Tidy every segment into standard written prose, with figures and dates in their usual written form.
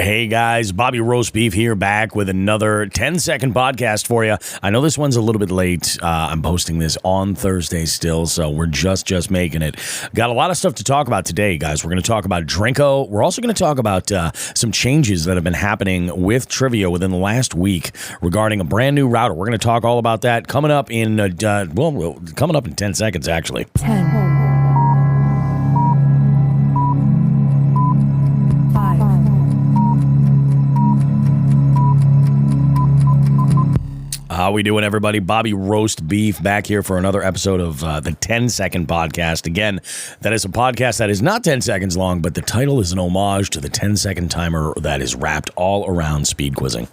Hey guys, Bobby Roast Beef here, back with another 10-second podcast for you. I know this one's a little bit late. I'm posting this on Thursday still, so we're just making it. Got a lot of stuff to talk about today, guys. We're going to talk about Drinko. We're also going to talk about some changes that have been happening with Trivia within the last week regarding a brand new router. We're going to talk all about that coming up in coming up in 10 seconds, actually. 10. 5. How we doing, everybody? Bobby Roast Beef back here for another episode of the 10-second podcast. Again, that is a podcast that is not 10 seconds long, but the title is an homage to the 10-second timer that is wrapped all around speed quizzing.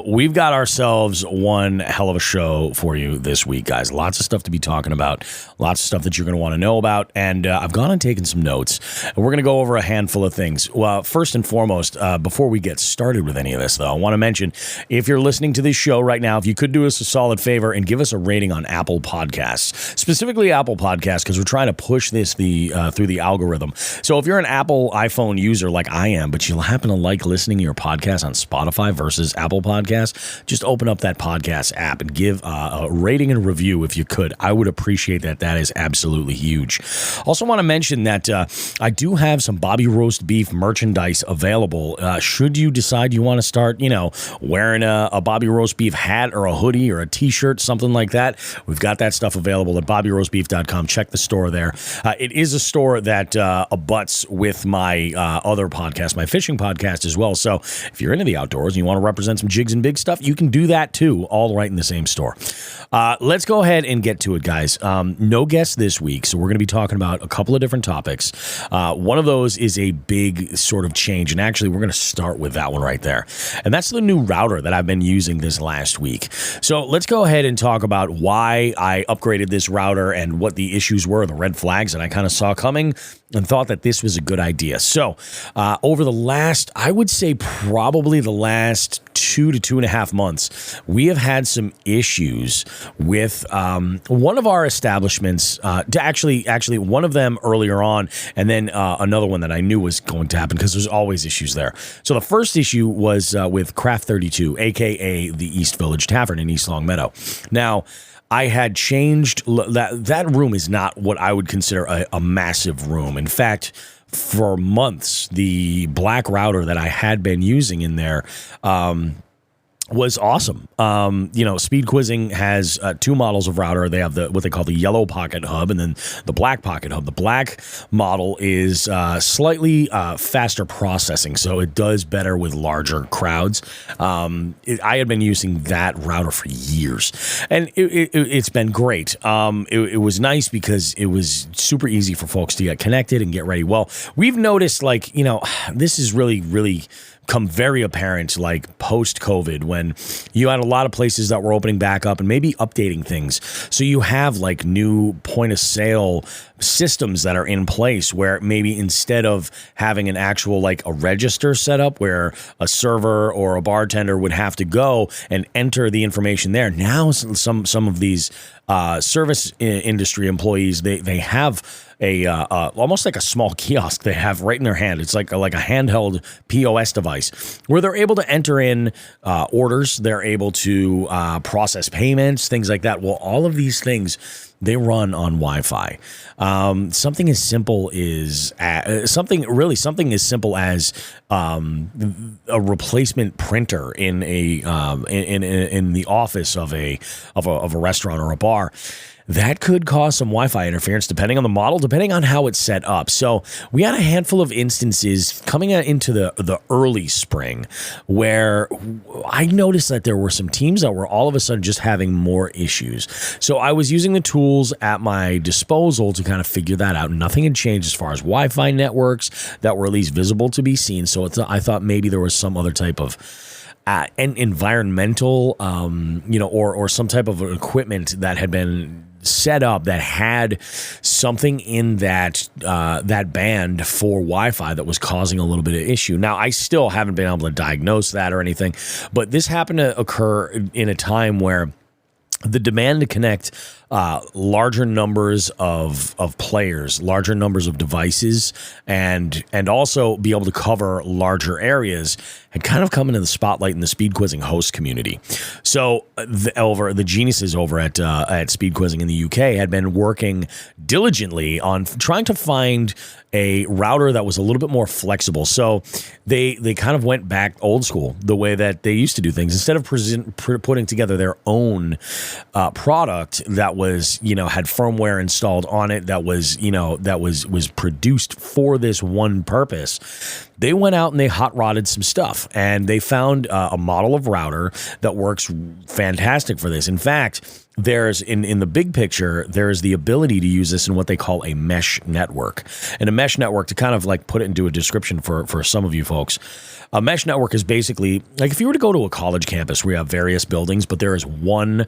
We've got ourselves one hell of a show for you this week, guys. Lots of stuff to be talking about, lots of stuff that you're going to want to know about, and I've gone and taken some notes, and we're going to go over a handful of things. Well, first and foremost, before we get started with any of this, though, I want to mention, if you're listening to this show right now, if you could do us a solid favor and give us a rating on Apple Podcasts, specifically Apple Podcasts, because we're trying to push this through the algorithm. So if you're an Apple iPhone user like I am, but you happen to like listening to your podcast on Spotify versus Apple Podcasts, just open up that podcast app and give a rating and review if you could. I would appreciate that. That is absolutely huge. Also want to mention that I do have some Bobby Roast Beef merchandise available. Should you decide you want to start, wearing a Bobby Roast Beef hat or a hoodie or a t-shirt, something like that, we've got that stuff available at bobbyroastbeef.com. Check the store there. It is a store that abuts with my other podcast, my fishing podcast as well. So if you're into the outdoors and you want to represent some jigs and big stuff, you can do that too, all right in the same store. Let's go ahead and get to it, guys. No guests this week, so we're going to be talking about a couple of different topics. One of those is a big sort of change, and actually we're going to start with that one right there. And that's the new router that I've been using this last week. So let's go ahead and talk about why I upgraded this router and what the issues were, the red flags that I kind of saw coming and thought that this was a good idea. So over the last, I would say probably the last 2 to 2.5 months, we have had some issues with one of our establishments, actually one of them earlier on, and then another one that I knew was going to happen because there's always issues there. So the first issue was with Craft 32, a.k.a. the East Village Tavern in East Longmeadow. Now, I had changed, that room is not what I would consider a massive room. In fact, for months, the black router that I had been using in there was awesome. Speed Quizzing has two models of router. They have what they call the yellow pocket hub and then the black pocket hub. The black model is slightly faster processing, so it does better with larger crowds. I had been using that router for years, and it's been great. It was nice because it was super easy for folks to get connected and get ready. Well, we've noticed, this is really come very apparent post-COVID when you had a lot of places that were opening back up and maybe updating things. So you have new point of sale systems that are in place where maybe instead of having an actual a register set up where a server or a bartender would have to go and enter the information there, now some of these service industry employees, they have almost like a small kiosk they have right in their hand. It's like a handheld POS device where they're able to enter in orders. They're able to process payments, things like that. Well, all of these things, they run on Wi-Fi. Something as simple as a replacement printer in in the office of a restaurant or a bar. That could cause some Wi-Fi interference depending on the model, depending on how it's set up. So we had a handful of instances coming into the early spring where I noticed that there were some teams that were all of a sudden just having more issues. So I was using the tools at my disposal to kind of figure that out. Nothing had changed as far as Wi-Fi networks that were at least visible to be seen. So I thought maybe there was some other type of environmental, or some type of equipment that had been set up that had something in that band for Wi-Fi that was causing a little bit of issue. Now, I still haven't been able to diagnose that or anything, but this happened to occur in a time where the demand to connect larger numbers of players, larger numbers of devices, and also be able to cover larger areas had kind of come into the spotlight in the speed quizzing host community. So the geniuses over at Speed Quizzing in the UK had been working diligently on trying to find a router that was a little bit more flexible. So they kind of went back old school, the way that they used to do things. Instead of putting together their own product that was, had firmware installed on it, that was produced for this one purpose, they went out and they hot rodded some stuff, and they found a model of router that works fantastic for this. In fact, there's in the big picture, there's the ability to use this in what they call a mesh network. And a mesh network, to kind of like put it into a description for some of you folks, a mesh network is basically like if you were to go to a college campus where you have various buildings, but there is one,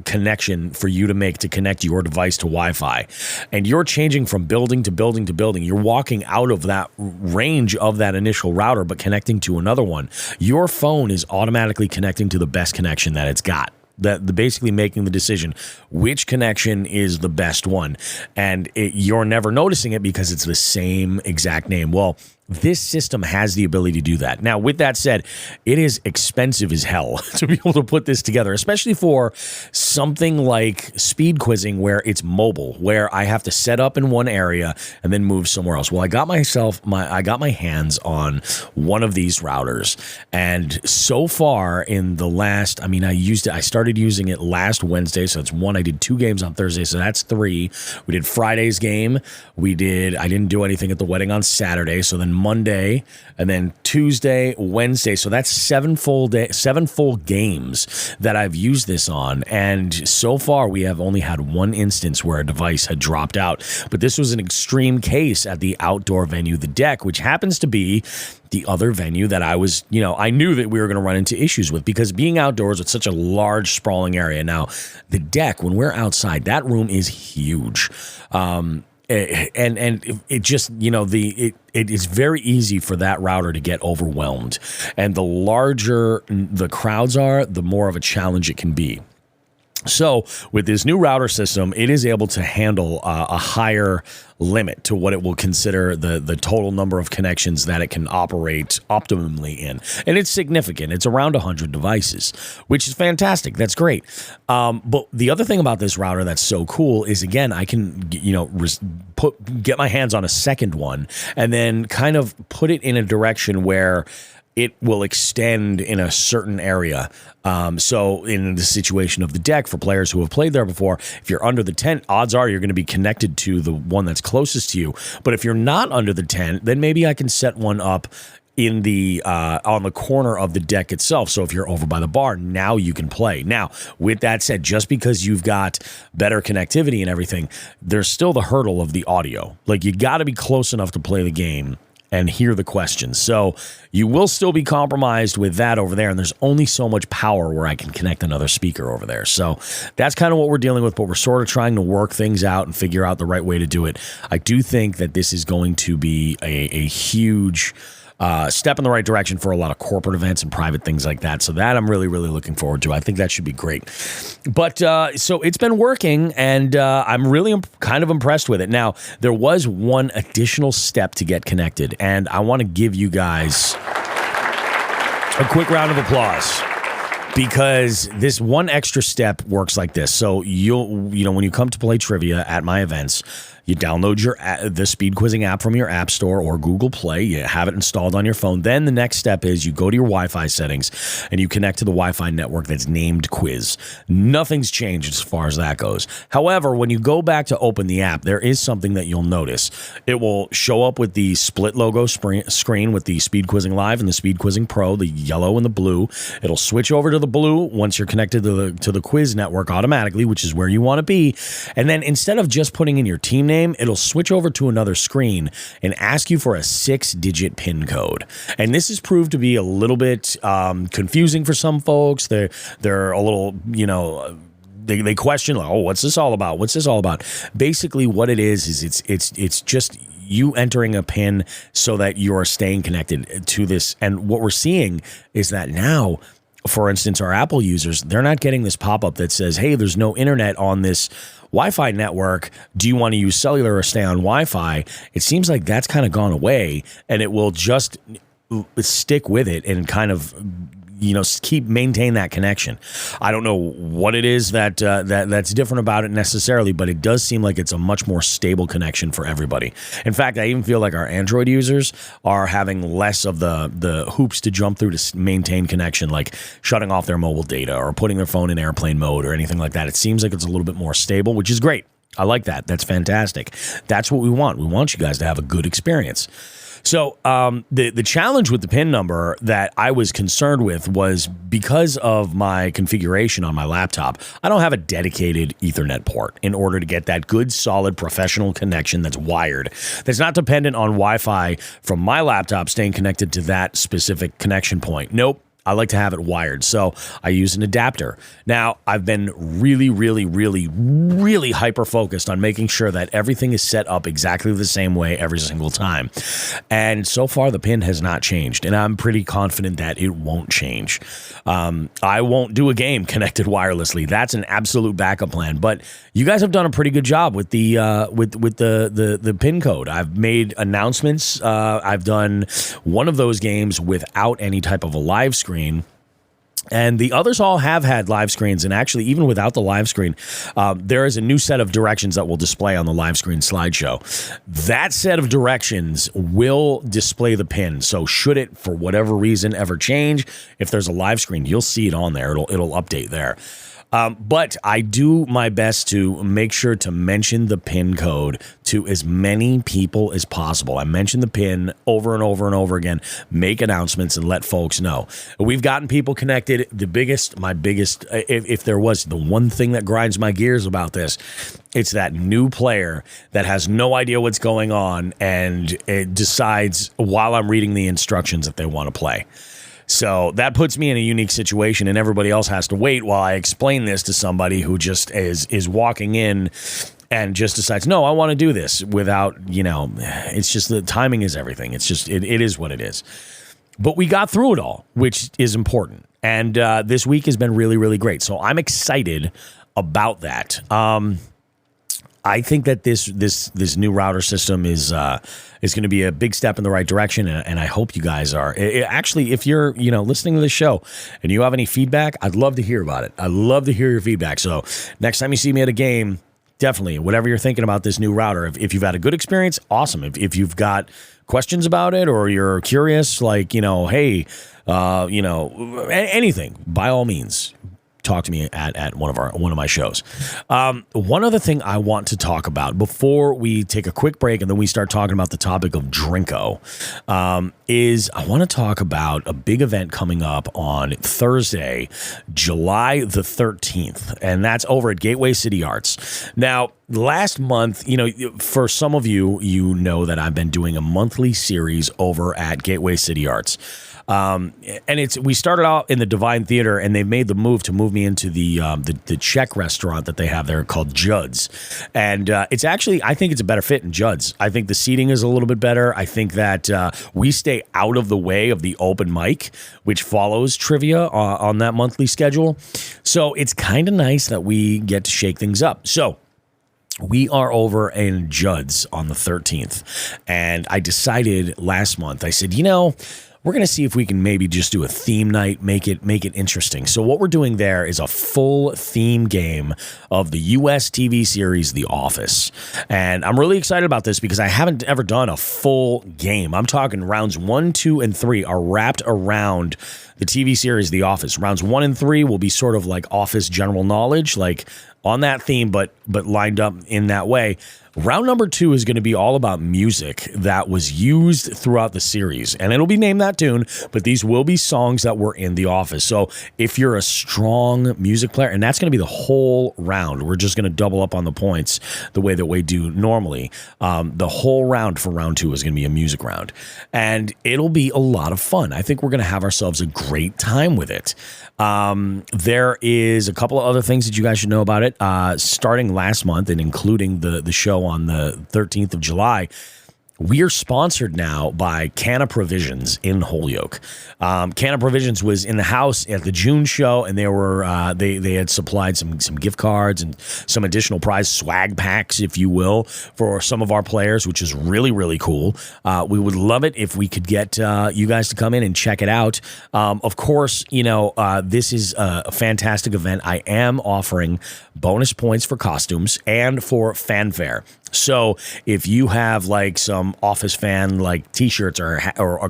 connection for you to make to connect your device to Wi-Fi, and you're changing from building to building to building. You're walking out of that range of that initial router, but connecting to another one. Your phone is automatically connecting to the best connection that it's got. Basically making the decision which connection is the best one, and you're never noticing it because it's the same exact name. Well, this system has the ability to do that. Now, with that said, it is expensive as hell to be able to put this together, especially for something like speed quizzing where it's mobile, where I have to set up in one area and then move somewhere else. Well, I got my hands on one of these routers, and so far in the last, I started using it last Wednesday, so it's one. I did 2 games on Thursday, so that's 3. We did Friday's game. I didn't do anything at the wedding on Saturday, so then Monday, and then Tuesday, Wednesday. So that's 7 full games that I've used this on. And so far, we have only had one instance where a device had dropped out. But this was an extreme case at the outdoor venue, The Deck, which happens to be the other venue that I was, I knew that we were going to run into issues with, because being outdoors with such a large, sprawling area. Now, The Deck, when we're outside, that room is huge. And it just, it is very easy for that router to get overwhelmed. And the larger the crowds are, the more of a challenge it can be. So with this new router system, it is able to handle a higher limit to what it will consider the total number of connections that it can operate optimally in. And it's significant. It's around 100 devices, which is fantastic. That's great. But the other thing about this router that's so cool is, again, I can, get my hands on a second one and then kind of put it in a direction where it will extend in a certain area. So in the situation of The Deck, for players who have played there before, if you're under the tent, odds are you're going to be connected to the one that's closest to you. But if you're not under the tent, then maybe I can set one up in the on the corner of the deck itself. So if you're over by the bar, now you can play. Now, with that said, just because you've got better connectivity and everything, there's still the hurdle of the audio. Like, you got to be close enough to play the game and hear the questions. So you will still be compromised with that over there, and there's only so much power where I can connect another speaker over there. So that's kind of what we're dealing with, but we're sort of trying to work things out and figure out the right way to do it. I do think that this is going to be a huge step in the right direction for a lot of corporate events and private things like that. So that I'm really, really looking forward to. I think that should be great. But so it's been working, and I'm really kind of impressed with it. Now, there was one additional step to get connected, and I want to give you guys a quick round of applause, because this one extra step works like this. So when you come to play trivia at my events, you download the speed quizzing app from your app store or Google Play. You have it installed on your phone. Then the next step is you go to your Wi-Fi settings and you connect to the Wi-Fi network that's named Quiz. Nothing's changed as far as that goes. However, when you go back to open the app, there is something that you'll notice. It will show up with the split logo screen with the Speed Quizzing Live and the Speed Quizzing Pro, the yellow and the blue. It'll switch over to the blue once you're connected to the Quiz network automatically, which is where you want to be. And then instead of just putting in your team name, it'll switch over to another screen and ask you for a 6-digit PIN code. And this has proved to be a little bit confusing for some folks. They're a little, they question, like, oh, what's this all about? What's this all about? Basically, what it is it's just you entering a PIN so that you're staying connected to this. And what we're seeing is that now, for instance, our Apple users, they're not getting this pop-up that says, hey, there's no internet on this Wi-Fi network. Do you want to use cellular or stay on Wi-Fi? It seems like that's kind of gone away, and it will just stick with it and kind of maintain that connection. I don't know what it is that's different about it necessarily, but it does seem like it's a much more stable connection for everybody. In fact, I even feel like our Android users are having less of the hoops to jump through to maintain connection, like shutting off their mobile data or putting their phone in airplane mode or anything like that. It seems like it's a little bit more stable, which is great. I like that. That's fantastic. That's what we want. We want you guys to have a good experience. So the challenge with the PIN number that I was concerned with was because of my configuration on my laptop, I don't have a dedicated Ethernet port in order to get that good, solid, professional connection that's wired, that's not dependent on Wi-Fi from my laptop staying connected to that specific connection point. Nope. I like to have it wired, so I use an adapter. Now, I've been really, really, really, really hyper-focused on making sure that everything is set up exactly the same way every single time. And so far, the PIN has not changed, and I'm pretty confident that it won't change. I won't do a game connected wirelessly. That's an absolute backup plan, but you guys have done a pretty good job with the the PIN code. I've made announcements. I've done one of those games without any type of a live screen. And the others all have had live screens, and actually, even without the live screen, there is a new set of directions that will display on the live screen slideshow. That set of directions will display the PIN. So should it, for whatever reason, ever change, if there's a live screen, you'll see it on there. It'll update there. But I do my best to make sure to mention the PIN code to as many people as possible. I mention the PIN over and over and over again, make announcements, and let folks know. We've gotten people connected. My biggest, if there was the one thing that grinds my gears about this, it's that new player that has no idea what's going on and it decides while I'm reading the instructions that they want to play. So that puts me in a unique situation, and everybody else has to wait while I explain this to somebody who just is walking in and just decides, no, I want to do this without, it's just the timing is everything. It's just, it is what it is. But we got through it all, which is important. And this week has been really, really great. So I'm excited about that. I think that this new router system is going to be a big step in the right direction, and I hope you guys are. Actually, if you're listening to the show and you have any feedback, I'd love to hear about it. I'd love to hear your feedback. So next time you see me at a game, definitely, whatever you're thinking about this new router, if you've had a good experience, awesome. If you've got questions about it or you're curious, like hey, anything, by all means, talk to me at one of my shows. One other thing I want to talk about before we take a quick break and then we start talking about the topic of Drinko is I want to talk about a big event coming up on Thursday, July the 13th, and that's over at Gateway City Arts. Now, last month, for some of you, know that I've been doing a monthly series over at Gateway City Arts. And we started out in the Divine Theater, and they've made the move to move me into the Czech restaurant that they have there called Judd's. And it's actually, I think it's a better fit in Judd's. I think the seating is a little bit better. I think that we stay out of the way of the open mic, which follows trivia on that monthly schedule. So it's kind of nice that we get to shake things up. So we are over in Judd's on the 13th, and I decided last month, I said, we're going to see if we can maybe just do a theme night, make it interesting. So what we're doing there is a full theme game of the US TV series The Office. And I'm really excited about this because I haven't ever done a full game. I'm talking rounds 1, 2, and 3 are wrapped around the TV series The Office. Rounds 1 and 3 will be sort of like Office general knowledge, like on that theme, but lined up in that way. Round number 2 is going to be all about music that was used throughout the series, and it'll be named that tune, but these will be songs that were in The Office. So if you're a strong music player, and that's going to be the whole round, we're just going to double up on the points the way that we do normally. The whole round for round 2 is going to be a music round, and it'll be a lot of fun. I think we're going to have ourselves a great time with it. There is a couple of other things that you guys should know about it. Starting last month and including the show on the 13th of July, We are sponsored now by Canna Provisions in Holyoke. Canna Provisions was in the house at the June show, and they were they had supplied some gift cards and some additional prize swag packs, if you will, for some of our players, which is really, really cool. We would love it if we could get you guys to come in and check it out. Of course, this is a fantastic event. I am offering bonus points for costumes and for fanfare. So if you have like some Office fan like T-shirts or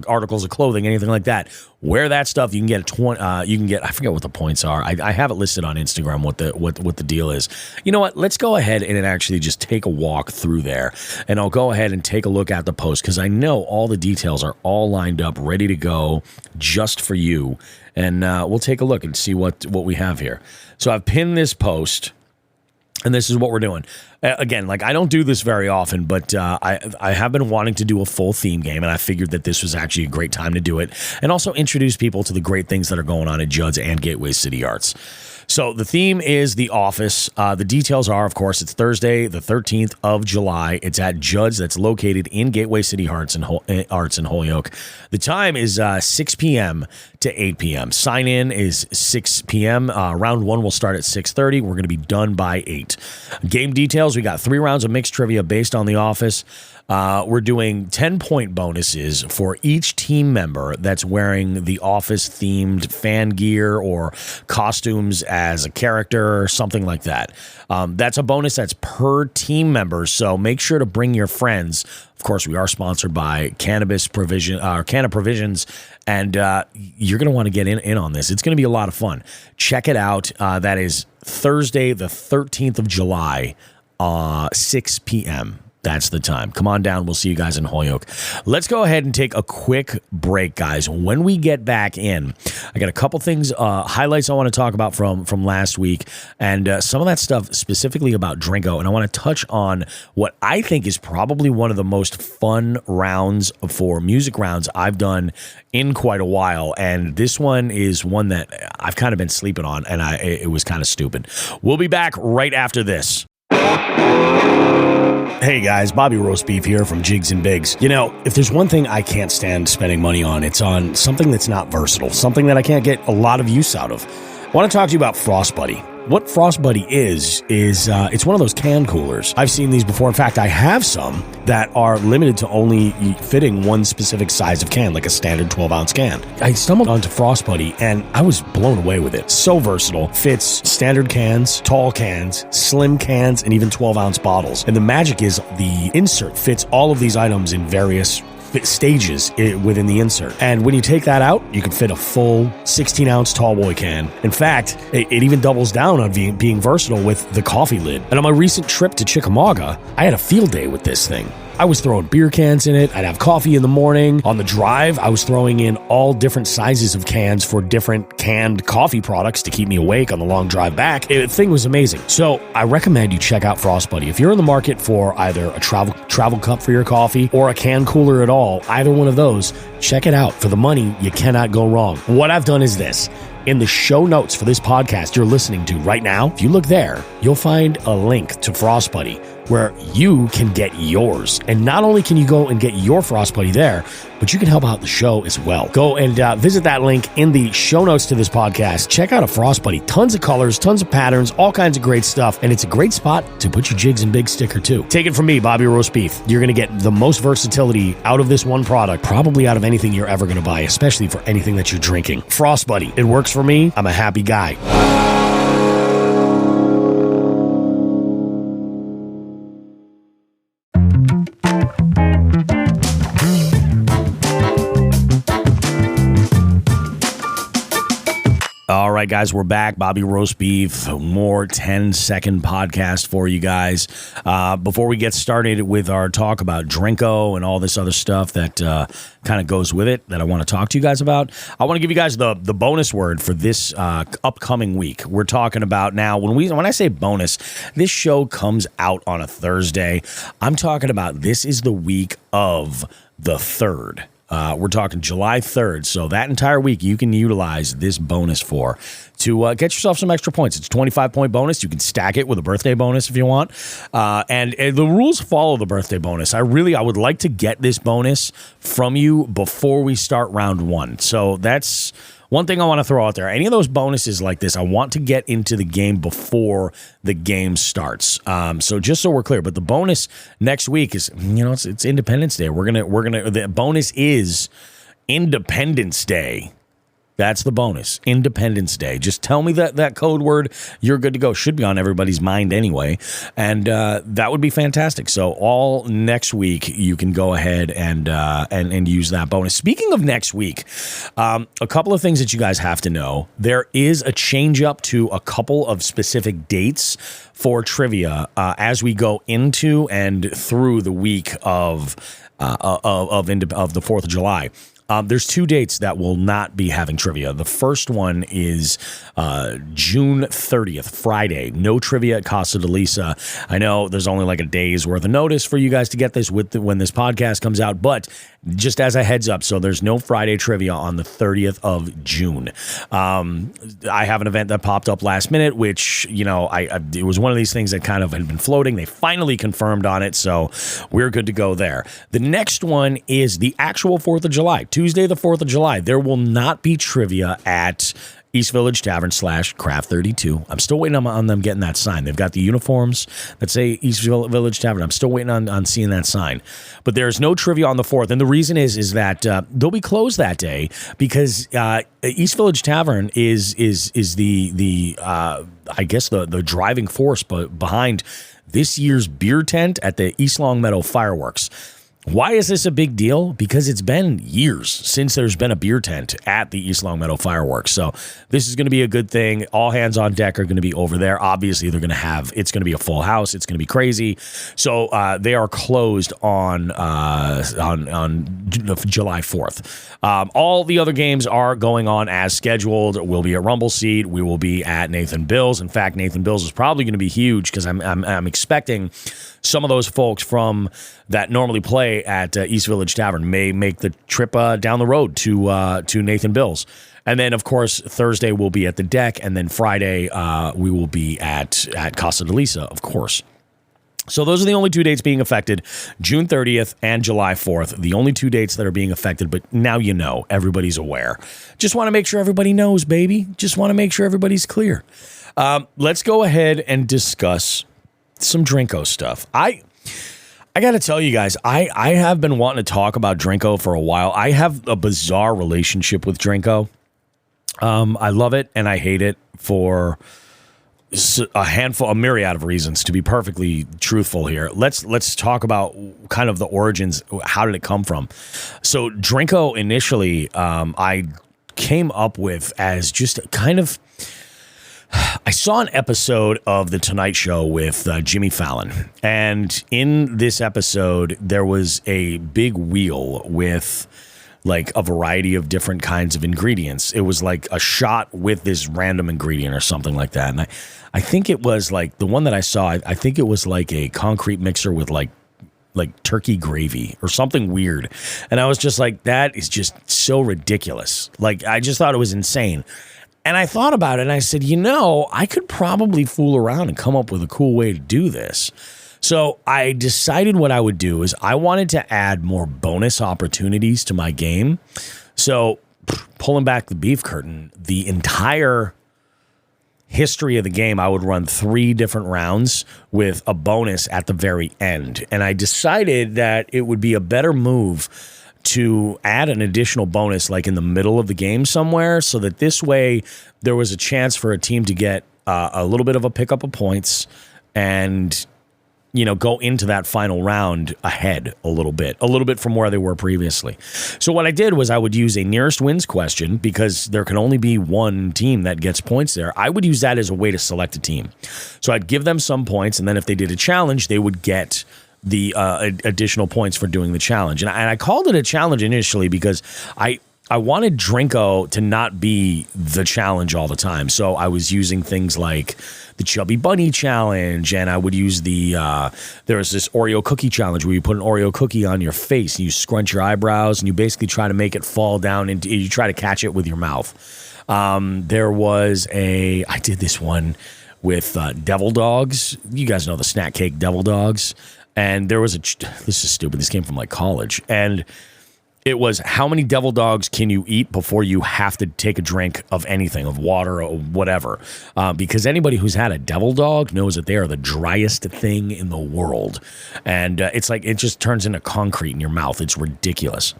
articles of clothing, anything like that, wear that stuff. You can get I forget what the points are. I have it listed on Instagram what the deal is. You know what? Let's go ahead and actually just take a walk through there, and I'll go ahead and take a look at the post because I know all the details are all lined up, ready to go, just for you. And we'll take a look and see what we have here. So I've pinned this post. And this is what we're doing. Again, like I don't do this very often, but I have been wanting to do a full theme game, and I figured that this was actually a great time to do it, and also introduce people to the great things that are going on at Judd's and Gateway City Arts. So the theme is The Office. The details are, of course, it's Thursday, the 13th of July. It's at Judd's, that's located in Gateway City Arts in Holyoke. The time is 6 p.m. to 8 p.m. Sign in is 6 p.m. Round one will start at 6:30. We're going to be done by 8. Game details, we got 3 rounds of mixed trivia based on The Office. We're doing 10-point bonuses for each team member that's wearing the Office-themed fan gear or costumes as a character or something like that. That's a bonus that's per team member, so make sure to bring your friends. Of course, we are sponsored by Canna Provisions, and you're going to want to get in on this. It's going to be a lot of fun. Check it out. That is Thursday, the 13th of July, 6 p.m. That's the time. Come on down. We'll see you guys in Holyoke. Let's go ahead and take a quick break, guys. When we get back in, I got a couple things, highlights I want to talk about from last week, and some of that stuff specifically about Drinko. And I want to touch on what I think is probably one of the most fun rounds for music rounds I've done in quite a while. And this one is one that I've kind of been sleeping on, and it was kind of stupid. We'll be back right after this. Hey guys, Bobby Roast Beef here from Jigs and Bigs. You know, if there's one thing I can't stand spending money on, it's on something that's not versatile, something that I can't get a lot of use out of. I want to talk to you about Frost Buddy. What Frost Buddy is it's one of those can coolers. I've seen these before. In fact, I have some that are limited to only fitting one specific size of can, like a standard 12-ounce can. I stumbled onto Frost Buddy, and I was blown away with it. So versatile. Fits standard cans, tall cans, slim cans, and even 12-ounce bottles. And the magic is the insert fits all of these items in various stages within the insert. And when you take that out, you can fit a full 16-ounce tall boy can. In fact, it even doubles down on being versatile with the coffee lid. And on my recent trip to Chickamauga, I had a field day with this thing. I was throwing beer cans in it. I'd have coffee in the morning. On the drive, I was throwing in all different sizes of cans for different canned coffee products to keep me awake on the long drive back. The thing was amazing. So I recommend you check out Frost Buddy. If you're in the market for either a travel cup for your coffee or a can cooler at all, either one of those, check it out. For the money, you cannot go wrong. What I've done is this. In the show notes for this podcast you're listening to right now, if you look there, you'll find a link to Frost Buddy where you can get yours. And not only can you go and get your Frost Buddy there, but you can help out the show as well. Go and visit that link in the show notes to this podcast. Check out a Frost Buddy. Tons of colors, tons of patterns, all kinds of great stuff. And it's a great spot to put your Jigs and Big sticker too. Take it from me, Bobby Roast Beef. You're going to get the most versatility out of this one product, probably out of anything you're ever going to buy, especially for anything that you're drinking. Frost Buddy. It works for me. I'm a happy guy. All right, guys, we're back. Bobby Roast Beef, more 10-second podcast for you guys. Before we get started with our talk about Drinko and all this other stuff that kind of goes with it that I want to talk to you guys about, I want to give you guys the bonus word for this upcoming week. We're talking about now, when I say bonus, this show comes out on a Thursday. I'm talking about this is the week of the 3rd. We're talking July 3rd, so that entire week you can utilize this bonus for. to get yourself some extra points. It's a 25-point bonus. You can stack it with a birthday bonus if you want. And the rules follow the birthday bonus. I would like to get this bonus from you before we start round 1. So that's one thing I want to throw out there. Any of those bonuses like this, I want to get into the game before the game starts. So just so we're clear, but the bonus next week is, it's Independence Day. The bonus is Independence Day. That's the bonus. Independence Day. Just tell me that code word. You're good to go. Should be on everybody's mind anyway. And that would be fantastic. So all next week, you can go ahead and use that bonus. Speaking of next week, a couple of things that you guys have to know. There is a change up to a couple of specific dates for trivia as we go into and through the week of the 4th of July. There's 2 dates that will not be having trivia. The first one is June 30th, Friday. No trivia at Casa de Lisa. I know there's only like a day's worth of notice for you guys to get this when this podcast comes out, but just as a heads up, so there's no Friday trivia on the 30th of June. I have an event that popped up last minute, which, it was one of these things that kind of had been floating. They finally confirmed on it, so we're good to go there. The next one is the actual 4th of July. Tuesday, the 4th of July, there will not be trivia at East Village Tavern /Craft 32. I'm still waiting on them getting that sign. They've got the uniforms that say East Village Tavern. I'm still waiting on seeing that sign. But there's no trivia on the 4th. And the reason is that they'll be closed that day because East Village Tavern is the I guess the driving force behind this year's beer tent at the East Longmeadow Fireworks. Why is this a big deal? Because it's been years since there's been a beer tent at the East Longmeadow Fireworks. So this is going to be a good thing. All hands on deck are going to be over there. Obviously, it's going to be a full house. It's going to be crazy. So they are closed on July 4th. All the other games are going on as scheduled. We'll be at Rumble Seat. We will be at Nathan Bill's. In fact, Nathan Bill's is probably going to be huge because I'm expecting some of those folks from that normally play at East Village Tavern may make the trip down the road to Nathan Bill's. And then, of course, Thursday we'll be at the deck, and then Friday we will be at Casa de Lisa, of course. So those are the only 2 dates being affected, June 30th and July 4th, the only 2 dates that are being affected, but now everybody's aware. Just want to make sure everybody knows, baby. Just want to make sure everybody's clear. Let's go ahead and discuss some Drinko stuff. I got to tell you guys, I have been wanting to talk about Drinko for a while. I have a bizarre relationship with Drinko. I love it and I hate it for a myriad of reasons, to be perfectly truthful here. Let's talk about kind of the origins. How did it come from? So Drinko initially, I came up with as just kind of, I saw an episode of The Tonight Show with Jimmy Fallon, and in this episode, there was a big wheel with like a variety of different kinds of ingredients. It was like a shot with this random ingredient or something like that. And I think it was like the one that I saw, I think it was like a concrete mixer with like turkey gravy or something weird. And I was just like, that is just so ridiculous. Like, I just thought it was insane. And I thought about it and I said, I could probably fool around and come up with a cool way to do this. So I decided what I would do is I wanted to add more bonus opportunities to my game. So pulling back the beef curtain, the entire history of the game, I would run 3 different rounds with a bonus at the very end. And I decided that it would be a better move to add an additional bonus like in the middle of the game somewhere, so that this way there was a chance for a team to get a little bit of a pickup of points and go into that final round ahead a little bit from where they were previously. So what I did was I would use a nearest wins question, because there can only be one team that gets points there. I would use that as a way to select a team. So I'd give them some points, and then if they did a challenge, they would get the additional points for doing the challenge. And I called it a challenge initially because I I wanted Drinko to not be the challenge all the time. So I was using things like the Chubby Bunny Challenge, and I would use there was this Oreo cookie challenge where you put an Oreo cookie on your face, and you scrunch your eyebrows, and you basically try to make it fall down, and you try to catch it with your mouth. I did this one with devil dogs. You guys know the snack cake devil dogs. And there was this is stupid. This came from like college. And it was, how many devil dogs can you eat before you have to take a drink of anything, of water or whatever? Because anybody who's had a devil dog knows that they are the driest thing in the world. And it's like, it just turns into concrete in your mouth. It's ridiculous.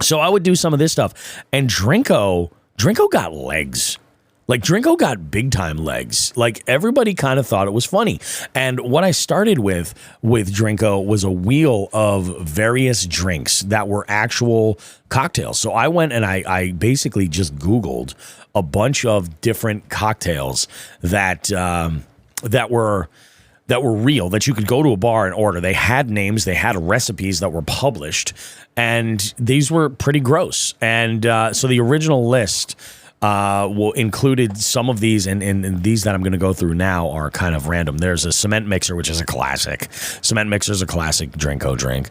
So I would do some of this stuff. And Drinko got legs. Like, Drinko got big time legs. Like, everybody kind of thought it was funny. And what I started with Drinko was a wheel of various drinks that were actual cocktails. So I went and I basically just Googled a bunch of different cocktails that were real, that you could go to a bar and order. They had names, they had recipes that were published, and these were pretty gross. And so the original list included some of these, and these that I'm going to go through now are kind of random. There's a cement mixer, which is a classic. Cement mixer is a classic Drinko drink.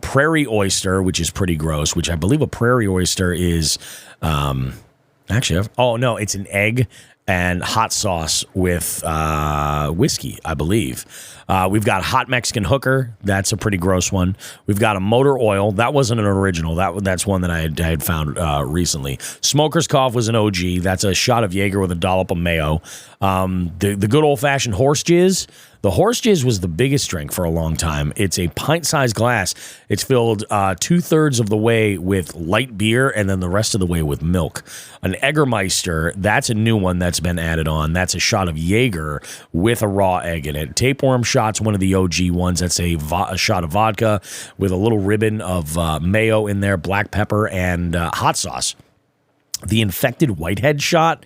Prairie oyster, which is pretty gross, which I believe a prairie oyster is, it's an egg and hot sauce with whiskey, I believe. We've got hot Mexican hooker. That's a pretty gross one. We've got a motor oil. That wasn't an original. That's one that I had found recently. Smoker's Cough was an OG. That's a shot of Jaeger with a dollop of mayo. The good old-fashioned horse jizz. The horse jizz was the biggest drink for a long time. It's a pint-sized glass. It's filled 2/3 of the way with light beer and then the rest of the way with milk. An Eggermeister, that's a new one that's been added on. That's a shot of Jaeger with a raw egg in it. Tapeworm shot's one of the OG ones. That's a shot of vodka with a little ribbon of mayo in there, black pepper, and hot sauce. The Infected Whitehead shot,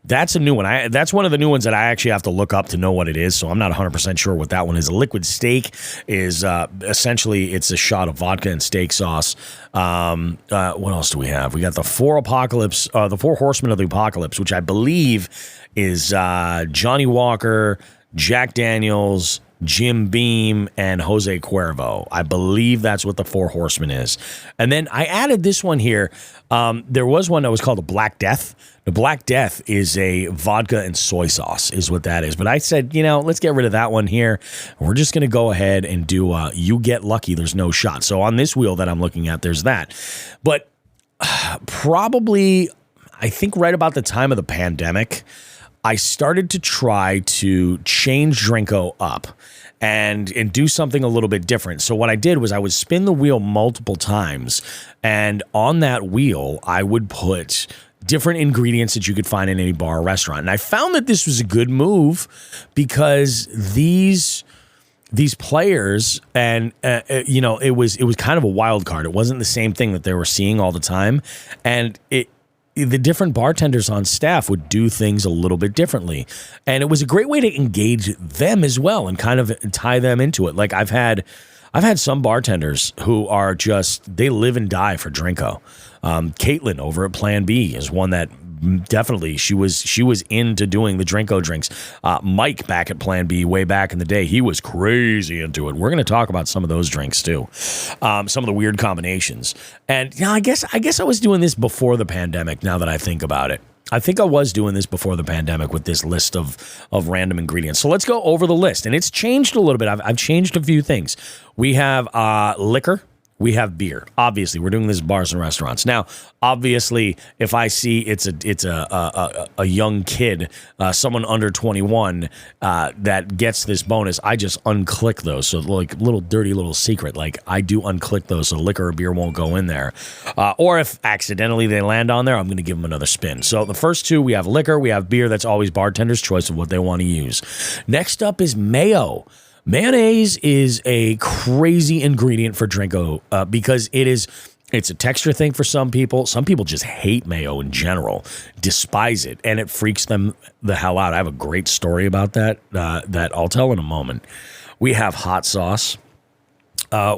that's a new one. That's one of the new ones that I actually have to look up to know what it is, so I'm not 100% sure what that one is. A Liquid Steak is essentially, it's a shot of vodka and steak sauce. What else do we have? We got the Four Horsemen of the Apocalypse, which I believe is Johnny Walker, Jack Daniels, Jim Beam, and Jose Cuervo. I believe that's what the Four Horsemen is. And then I added this one here. There was one that was called the Black Death. The Black Death is a vodka and soy sauce is what that is. But I said, let's get rid of that one here. We're just going to go ahead and do You Get Lucky, There's No Shot. So on this wheel that I'm looking at, there's that. But probably, I think right about the time of the pandemic, I started to try to change Drinko up and do something a little bit different. So what I did was I would spin the wheel multiple times, and on that wheel, I would put different ingredients that you could find in any bar or restaurant. And I found that this was a good move because these players, and it was kind of a wild card. It wasn't the same thing that they were seeing all the time, and the different bartenders on staff would do things a little bit differently. And it was a great way to engage them as well and kind of tie them into it. Like I've had some bartenders who are just, they live and die for Drinko. Caitlin over at Plan B is one that definitely she was into doing the Drinko drinks. Mike back at Plan B way back in the day, he was crazy into it. We're going to talk about some of those drinks too, some of the weird combinations. And I guess I was doing this before the pandemic. Now that I think about it, I think I was doing this before the pandemic with this list of random ingredients. So let's go over the list, and it's changed a little bit. I've changed a few things. We have liquor. We have beer. Obviously, we're doing this at bars and restaurants. Now, obviously, if I see it's a young kid, someone under 21 that gets this bonus, I just unclick those. So like little dirty little secret, like I do unclick those so liquor or beer won't go in there. Or if accidentally they land on there, I'm going to give them another spin. So the first two, we have liquor, we have beer. That's always bartender's choice of what they want to use. Next up is mayo. Mayonnaise is a crazy ingredient for Drinko because it's a texture thing for some people. Some people just hate mayo in general, despise it, and it freaks them the hell out. I have a great story about that that I'll tell in a moment. We have hot sauce.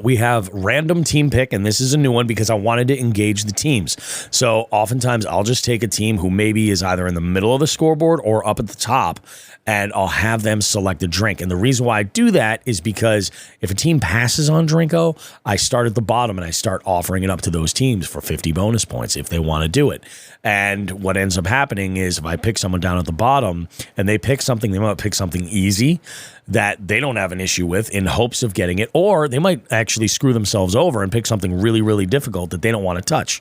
We have random team pick, and this is a new one because I wanted to engage the teams. So oftentimes I'll just take a team who maybe is either in the middle of the scoreboard or up at the top, and I'll have them select a drink. And the reason why I do that is because if a team passes on Drinko, I start at the bottom and I start offering it up to those teams for 50 bonus points if they want to do it. And what ends up happening is if I pick someone down at the bottom and they pick something, they might pick something easy that they don't have an issue with in hopes of getting it, or they might actually screw themselves over and pick something really, really difficult that they don't want to touch.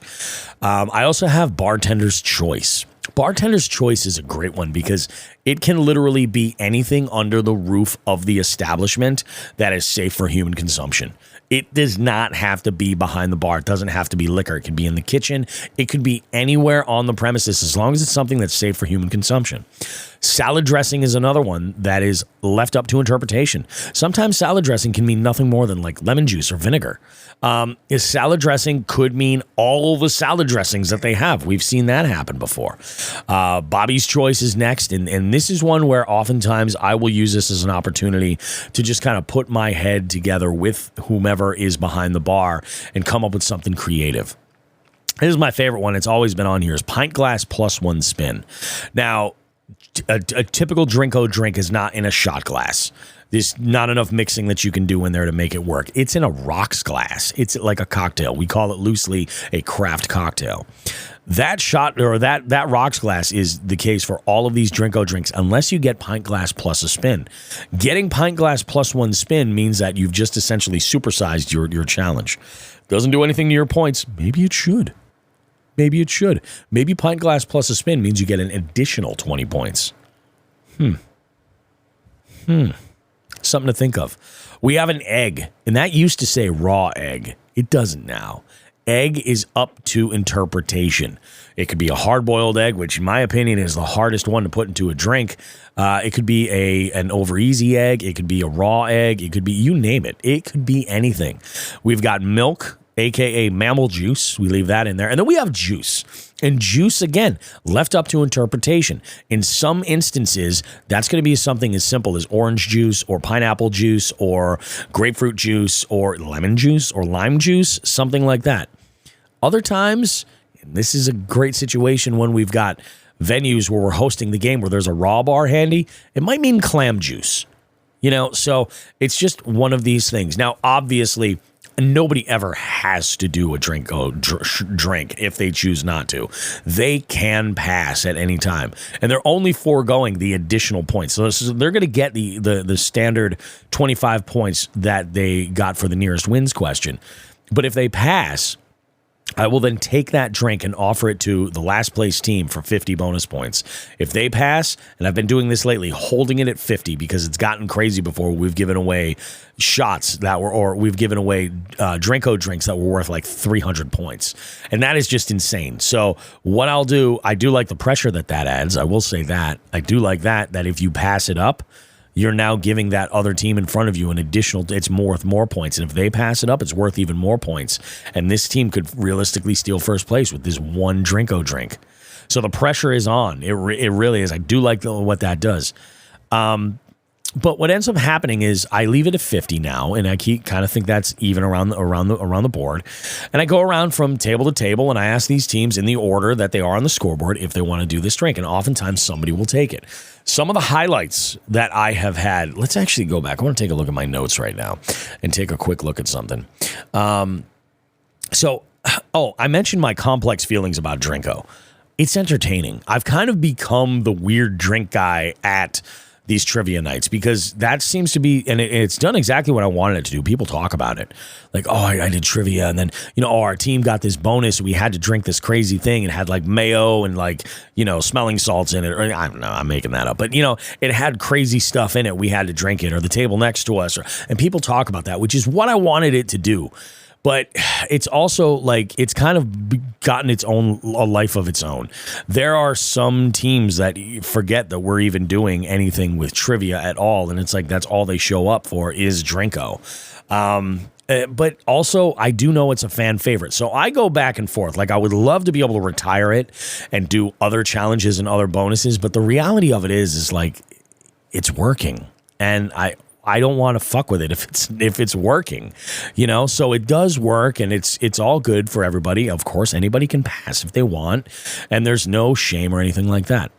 I also have Bartender's Choice. Bartender's Choice is a great one because it can literally be anything under the roof of the establishment that is safe for human consumption. It does not have to be behind the bar. It doesn't have to be liquor. It could be in the kitchen. It could be anywhere on the premises as long as it's something that's safe for human consumption. Salad dressing is another one that is left up to interpretation. Sometimes salad dressing can mean nothing more than like lemon juice or vinegar. Salad dressing could mean all the salad dressings that they have. We've seen that happen before. Bobby's Choice is next, and this is one where oftentimes I will use this as an opportunity to just kind of put my head together with whomever is behind the bar and come up with something creative. This is my favorite one. It's always been on here is pint glass plus one spin. Now, a typical Drinko drink is not in a shot glass. There's not enough mixing that you can do in there to make it work. It's in a rocks glass. It's like a cocktail. We call it loosely a craft cocktail. That shot or that rocks glass is the case for all of these Drinko drinks unless you get pint glass plus a spin. Getting pint glass plus one spin means that you've just essentially supersized your challenge. Doesn't do anything to your points. Maybe it should. Maybe it should. Maybe pint glass plus a spin means you get an additional 20 points. Something to think of. We have an egg, and that used to say raw egg. It doesn't now. Egg is up to interpretation. It could be a hard-boiled egg, which in my opinion is the hardest one to put into a drink. It could be an over-easy egg. It could be a raw egg. It could be, you name it. It could be anything. We've got milk, a.k.a. mammal juice. We leave that in there. And then we have juice. And juice, again, left up to interpretation. In some instances, that's going to be something as simple as orange juice or pineapple juice or grapefruit juice or lemon juice or lime juice, something like that. Other times, and this is a great situation when we've got venues where we're hosting the game where there's a raw bar handy, it might mean clam juice. So it's just one of these things. Now, obviously, nobody ever has to do a drink if they choose not to. They can pass at any time, and they're only foregoing the additional points. So they're going to get the standard 25 points that they got for the nearest wins question. But if they pass, I will then take that drink and offer it to the last place team for 50 bonus points. If they pass, and I've been doing this lately, holding it at 50 because it's gotten crazy before. We've given away shots or we've given away Drinko drinks that were worth like 300 points. And that is just insane. So what I'll do, I do like the pressure that adds. I will say that. I do like that if you pass it up, you're now giving that other team in front of you an additional, it's worth more points. And if they pass it up, it's worth even more points. And this team could realistically steal first place with this one Drinko drink. So the pressure is on. It really is. I do like what that does. But what ends up happening is I leave it at 50 now, and I kind of think that's even around the board. And I go around from table to table, and I ask these teams in the order that they are on the scoreboard if they want to do this drink, and oftentimes somebody will take it. Some of the highlights that I have had, let's actually go back. I want to take a look at my notes right now and take a quick look at something. I mentioned my complex feelings about Drinko. It's entertaining. I've kind of become the weird drink guy at these trivia nights because that seems to be, and it's done exactly what I wanted it to do. People talk about it like, oh, I did trivia, and then our team got this bonus. We had to drink this crazy thing. It had like mayo and like smelling salts in it. Or I don't know, I'm making that up, but it had crazy stuff in it. We had to drink it, or the table next to us, and people talk about that, which is what I wanted it to do. But it's also like it's kind of gotten its own a life of its own. There are some teams that forget that we're even doing anything with trivia at all, and it's like that's all they show up for is Drinko. But also, I do know it's a fan favorite, so I go back and forth. Like I would love to be able to retire it and do other challenges and other bonuses, but the reality of it is like it's working, and I don't want to fuck with it if it's working, you know. So it does work, and it's all good for everybody. Of course, anybody can pass if they want, and there's no shame or anything like that.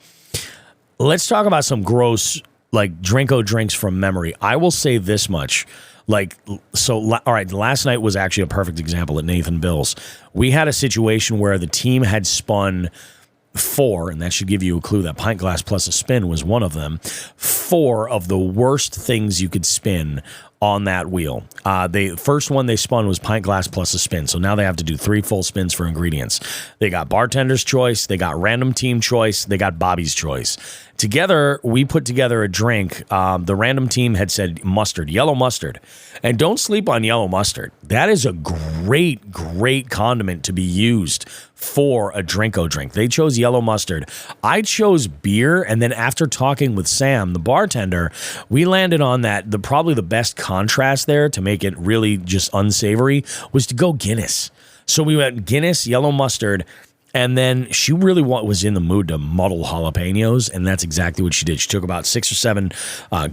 Let's talk about some gross like Drinko drinks from memory. I will say this much. All right, last night was actually a perfect example at Nathan Bill's. We had a situation where the team had spun 4, and that should give you a clue that pint glass plus a spin was one of them. 4 of the worst things you could spin on that wheel. The first one they spun was pint glass plus a spin. So now they have to do 3 full spins for ingredients. They got bartender's choice, they got random team choice, they got Bobby's choice. Together, we put together a drink. The random team had said mustard, yellow mustard. And don't sleep on yellow mustard. That is a great, great condiment to be used for a Drinko drink. They chose yellow mustard. I chose beer, and then after talking with Sam, the bartender, we landed on that probably the best contrast there to make it really just unsavory was to go Guinness. So we went Guinness, yellow mustard, and then she really was in the mood to muddle jalapenos, and that's exactly what she did. She took about 6 or 7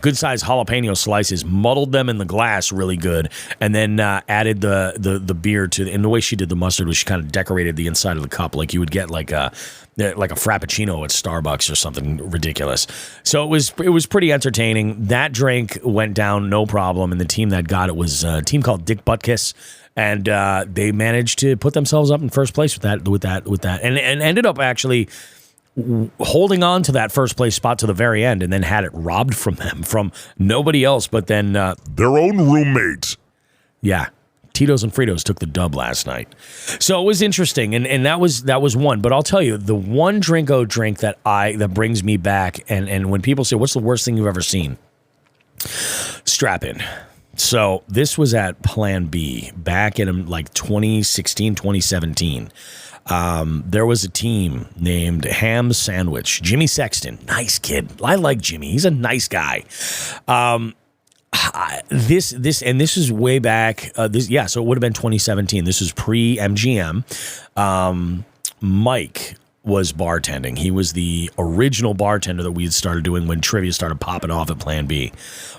good-sized jalapeno slices, muddled them in the glass really good, and then added the beer to. And the way she did the mustard was she kind of decorated the inside of the cup like you would get like a Frappuccino at Starbucks or something ridiculous. So it was pretty entertaining. That drink went down no problem, and the team that got it was a team called Dick Buttkiss. And they managed to put themselves up in first place with that, and ended up actually holding on to that first place spot to the very end, and then had it robbed from them, from nobody else but then their own roommates. Yeah, Tito's and Fritos took the dub last night, so it was interesting, and that was one. But I'll tell you, the one Drinko drink that brings me back, and when people say, "What's the worst thing you've ever seen?" Strap in. So this was at Plan B back in like 2016, 2017. There was a team named Ham Sandwich. Jimmy Sexton, nice kid. I like Jimmy. He's a nice guy. This is way back. So it would have been 2017. This was pre-MGM. Mike was bartending. He was the original bartender that we had started doing when trivia started popping off at Plan B.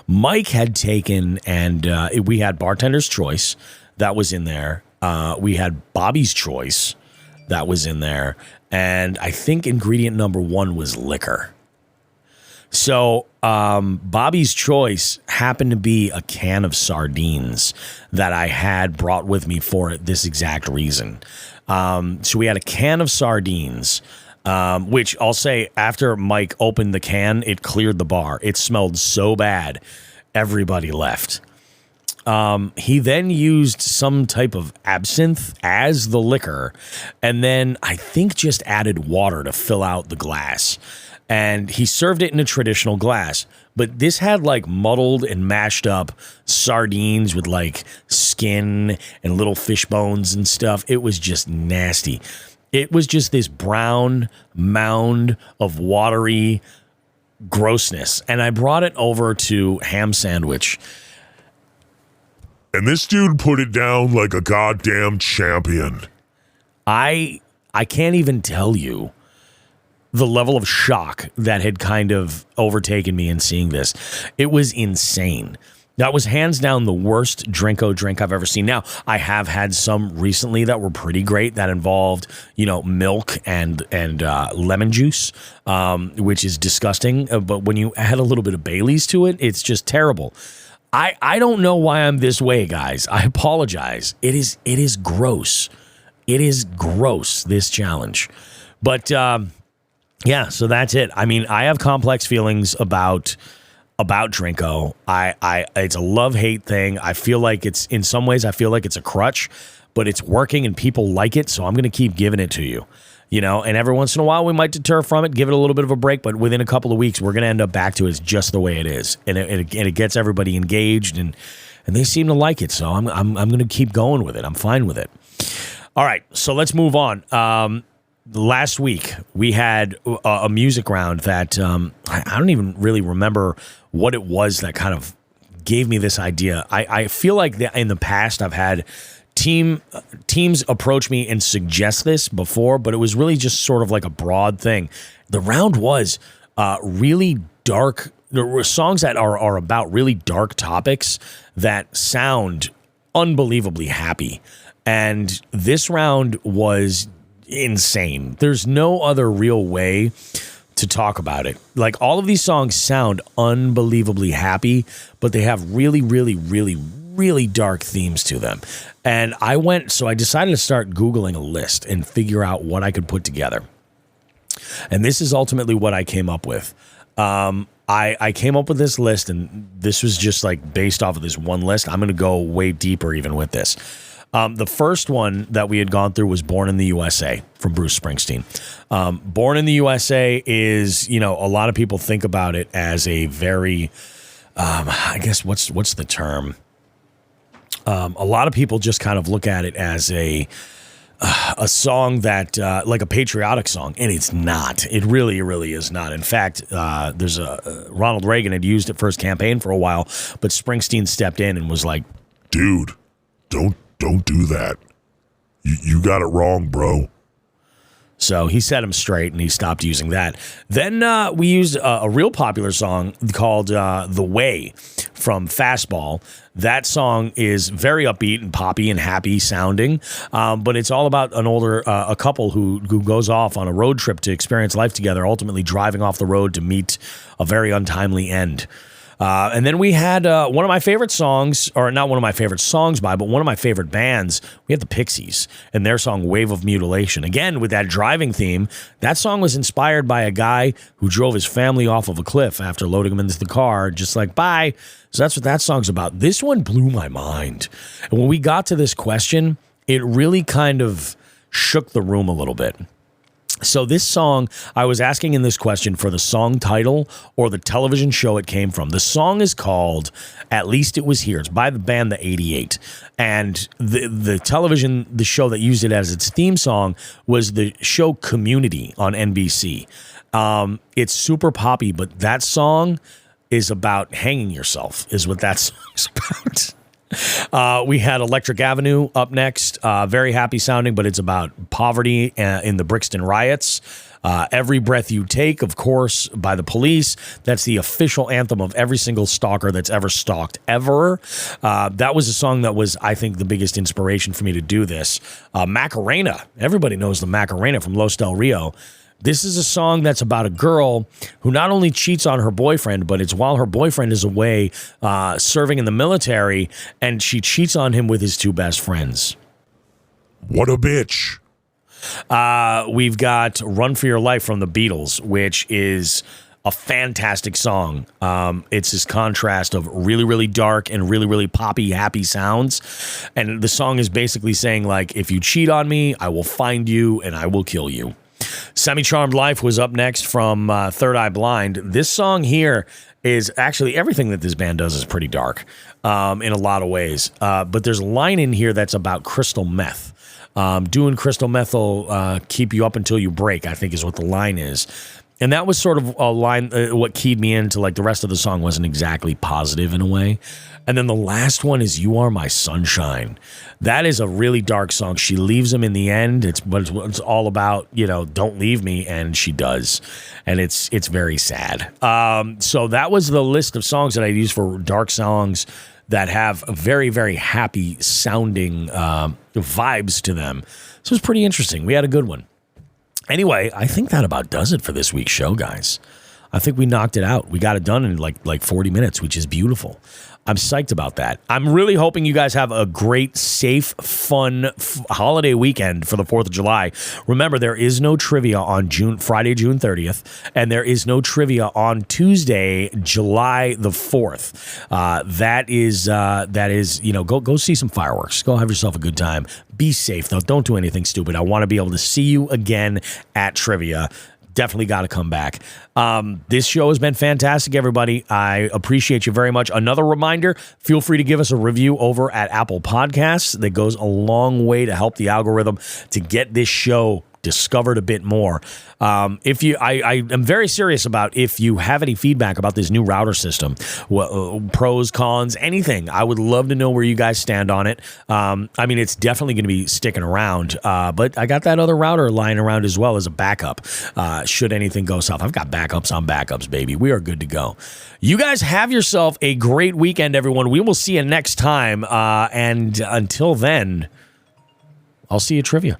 Mike had taken, and we had bartender's choice that was in there. We had Bobby's choice that was in there. And I think ingredient number 1 was liquor. So Bobby's choice happened to be a can of sardines that I had brought with me for this exact reason. So we had a can of sardines, which I'll say after Mike opened the can, it cleared the bar. It smelled so bad, everybody left. He then used some type of absinthe as the liquor, and then I think just added water to fill out the glass. And he served it in a traditional glass. But this had like muddled and mashed up sardines with like skin and little fish bones and stuff. It was just nasty. It was just this brown mound of watery grossness. And I brought it over to Ham Sandwich. And this dude put it down like a goddamn champion. I can't even tell you the level of shock that had kind of overtaken me in seeing this. It was insane. That was hands down the worst Drinko drink I've ever seen. Now, I have had some recently that were pretty great that involved, milk and lemon juice, which is disgusting. But when you add a little bit of Bailey's to it, it's just terrible. I don't know why I'm this way, guys. I apologize. It is gross. It is gross, this challenge. But yeah, so that's it. I mean, I have complex feelings about Drinko. It's a love-hate thing. I feel like in some ways I feel like it's a crutch, but it's working and people like it, so I'm going to keep giving it to you. And every once in a while we might deter from it, give it a little bit of a break, but within a couple of weeks we're going to end up back to it just the way it is. And it gets everybody engaged and they seem to like it, so I'm going to keep going with it. I'm fine with it. All right, so let's move on. Last week, we had a music round that I don't even really remember what it was that kind of gave me this idea. I feel like in the past I've had teams approach me and suggest this before, but it was really just sort of like a broad thing. The round was really dark songs that are about really dark topics that sound unbelievably happy. And this round was insane. There's no other real way to talk about it. Like, all of these songs sound unbelievably happy, but they have really, really, really, really dark themes to them. And I decided to start Googling a list and figure out what I could put together. And this is ultimately what I came up with. I came up with this list, and this was just like based off of this one list. I'm going to go way deeper even with this. The first one that we had gone through was Born in the USA from Bruce Springsteen. Born in the USA is, a lot of people think about it as a very, I guess, what's the term? A lot of people just kind of look at it as a song that, like a patriotic song, and it's not. It really, really is not. In fact, there's Ronald Reagan had used it for his campaign for a while, but Springsteen stepped in and was like, dude, don't do that. You got it wrong, bro. So he set him straight, and he stopped using that. Then we used a real popular song called The Way from Fastball. That song is very upbeat and poppy and happy sounding, but it's all about a couple who goes off on a road trip to experience life together, ultimately driving off the road to meet a very untimely end. And then we had one of my favorite songs, or not one of my favorite songs but one of my favorite bands. We had the Pixies and their song Wave of Mutilation. Again, with that driving theme, that song was inspired by a guy who drove his family off of a cliff after loading them into the car, just like, bye. So that's what that song's about. This one blew my mind. And when we got to this question, it really kind of shook the room a little bit. So this song, I was asking in this question for the song title or the television show it came from. The song is called At Least It Was Here. It's by the band The 88. And the show that used it as its theme song was the show Community on NBC. It's super poppy, but that song is about hanging yourself, is what that song's about. We had Electric Avenue up next. Very happy sounding, but it's about poverty in the Brixton riots. Every Breath You Take, of course, by the Police. That's the official anthem of every single stalker that's ever stalked, ever. That was a song that was, I think, the biggest inspiration for me to do this. Macarena. Everybody knows the Macarena from Los Del Rio. This is a song that's about a girl who not only cheats on her boyfriend, but it's while her boyfriend is away serving in the military, and she cheats on him with his two best friends. What a bitch. We've got Run for Your Life from the Beatles, which is a fantastic song. It's this contrast of really, really dark and really, really poppy, happy sounds. And the song is basically saying, like, if you cheat on me, I will find you and I will kill you. Semi-Charmed Life was up next from Third Eye Blind. This song here is actually, everything that this band does is pretty dark in a lot of ways. But there's a line in here that's about crystal meth. Doing crystal meth will keep you up until you break, I think is what the line is. And that was sort of a line, what keyed me into, like, the rest of the song wasn't exactly positive in a way. And then the last one is You Are My Sunshine. That is a really dark song. She leaves him in the end. It's all about, don't leave me. And she does. And it's very sad. So that was the list of songs that I used for dark songs that have very, very happy sounding vibes to them. So it was pretty interesting. We had a good one. Anyway, I think that about does it for this week's show, guys. I think we knocked it out. We got it done in like 40 minutes, which is beautiful. I'm psyched about that. I'm really hoping you guys have a great, safe, fun holiday weekend for the 4th of July. Remember, there is no trivia on Friday, June 30th, and there is no trivia on Tuesday, July the 4th. That is, go see some fireworks. Go have yourself a good time. Be safe, though. Don't do anything stupid. I want to be able to see you again at trivia. Definitely got to come back. This show has been fantastic, everybody. I appreciate you very much. Another reminder, feel free to give us a review over at Apple Podcasts. That goes a long way to help the algorithm to get this show discovered a bit more. If you, I am very serious about if you have any feedback about this new router system, pros, cons, anything. I would love to know where you guys stand on it. I mean, it's definitely going to be sticking around, but I got that other router lying around as well as a backup. Should anything go south, I've got backups on backups, baby. We are good to go. You guys have yourself a great weekend, everyone. We will see you next time. And until then, I'll see you at trivia.